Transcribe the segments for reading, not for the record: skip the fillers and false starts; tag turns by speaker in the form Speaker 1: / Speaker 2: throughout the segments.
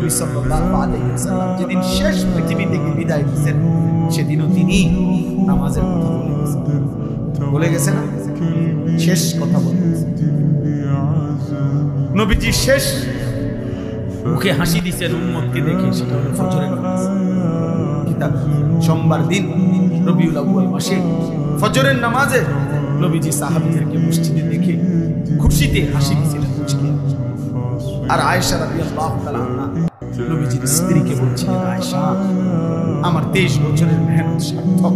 Speaker 1: নবী সাল্লাল্লাহু আলাইহি ওয়াসাল্লাম যেদিন শেষ পৃথিবী থেকে বিদায় নিয়েছেন সেদিনও তিনি নামাজের কথা বলে গেছেন না, শেষ কথা বলে নবীজি শেষ মুখে হাসি দিয়েছেন উম্মতকে দেখে, সেটা হলো ফজরের নামাজ। কিতাব সোমবার দিন রবিউল আউয়াল মাসে ফজরের নামাজে নবীজি সাহাবীদেরকে মসজিদে দেখে খুশিতে হাসি দিয়েছিলেন। আর আয়েশা রাদিয়াল্লাহু তাআলা আনহা নবীজির স্ত্রীকে বলছিলেন, আয়েশা আমার 23 বছরের মেহনত সার্থক,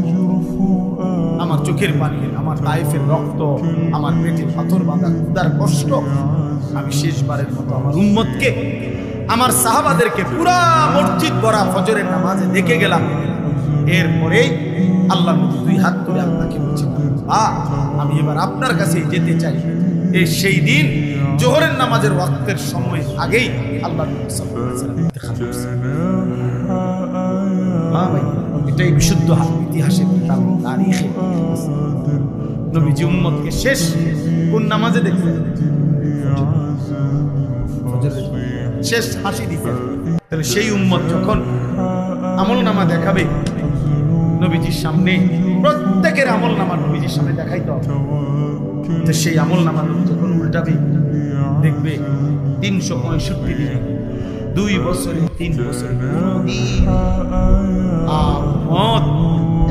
Speaker 1: আমার চোখের পানি, আমার তায়েফের রক্ত, আমার পেটে পাথর বাঁধা ক্ষুধার কষ্ট, আমি শেষবারের মতো আমার উম্মতকে, আমার সাহাবাদেরকে পুরা মসজিদ ভরা ফজরের নামাজে দেখে গেলাম। এরপরেই আল্লাহ নবী দুই হাত তুলে আল্লাহকে বলছিলেন, আমি এবার আপনার কাছে যেতে চাই। এই সেই দিন জোহরের নামাজের ওয়াক্তের সময় আগেই আল্লাহ নবী সাল্লাল্লাহু আলাইহি ওয়াসাল্লাম ইন্তেকাল করেছেন। এটাই বিশুদ্ধ ইতিহাসের কিতাব তারিখে নবীজি উম্মতকে শেষ কোন নামাজে দেখলেন? শেষ হাসি দিতেন। তাহলে সেই উম্মত যখন আমলনামা দেখাবে নবীজির সামনে, প্রত্যেকের আমলনামা নবীজির সামনে দেখাইতে হবে। তো সেই আমলনামা নবী যখন উল্টাবে দেখবে 365 দিনে 2 বছরে 3 বছরে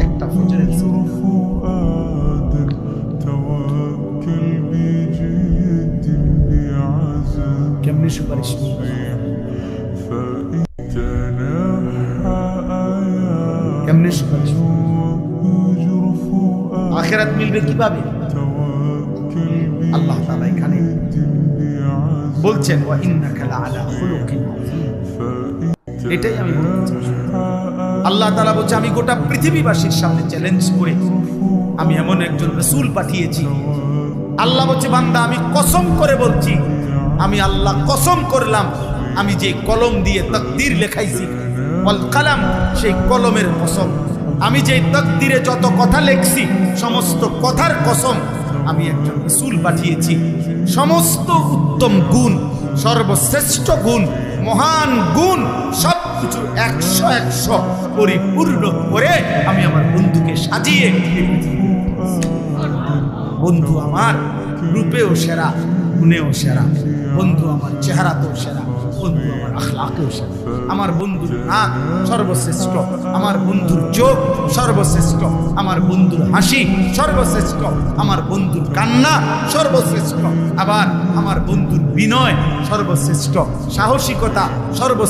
Speaker 1: একটা ফজরের কেমনি সুপারিশ, কেমনি সুপারিশ, আখিরাত মিলবে কিভাবে? আল্লাহ তাআলা এখানে বলছেন, ওয়া ইন্নাকা লাআলা খুলুকিন আযীম। এটাই আমি বলতে চাই। আল্লাহ তাআলা বলছে, আমি গোটা পৃথিবীবাসীর সামনে চ্যালেঞ্জ করে আমি এমন একজন রাসূল পাঠিয়েছি। আল্লাহ বলছে, বান্দা আমি কসম করে বলছি, আমি আল্লাহ কসম করলাম, আমি যে কলম দিয়ে তাকদীর লেখাইছি, ওয়াল কালাম, সেই কলমের কসম, আমি যে তাকদীরে যত কথা লেখছি সমস্ত কথার কসম, আমি একজন রাসূল পাঠিয়েছি। সমস্ত উত্তম গুণ, সর্বশ্রেষ্ঠ গুণ, মহান গুণ সবকিছু 100 পরিপূর্ণ করে আমি আমার বন্ধুকে সাজিয়ে, বন্ধু আমার রূপেও সেরা, গুণেও সেরা, বন্ধু আমার চেহারাতেও সেরা, বন্ধু আমার আখলাকেও সেরা, আমার বন্ধুর নাক সর্বশ্রেষ্ঠ, আমার বন্ধুর চোখ সর্বশ্রেষ্ঠ, আমার বন্ধুর হাসি সর্বশ্রেষ্ঠ, আমার বন্ধুর কান্না সর্বশ্রেষ্ঠ, আবার আমার বন্ধুর বিনয় সর্বশ্রেষ্ঠ, সাহসিকতা সর্বশ্রেষ্ঠ।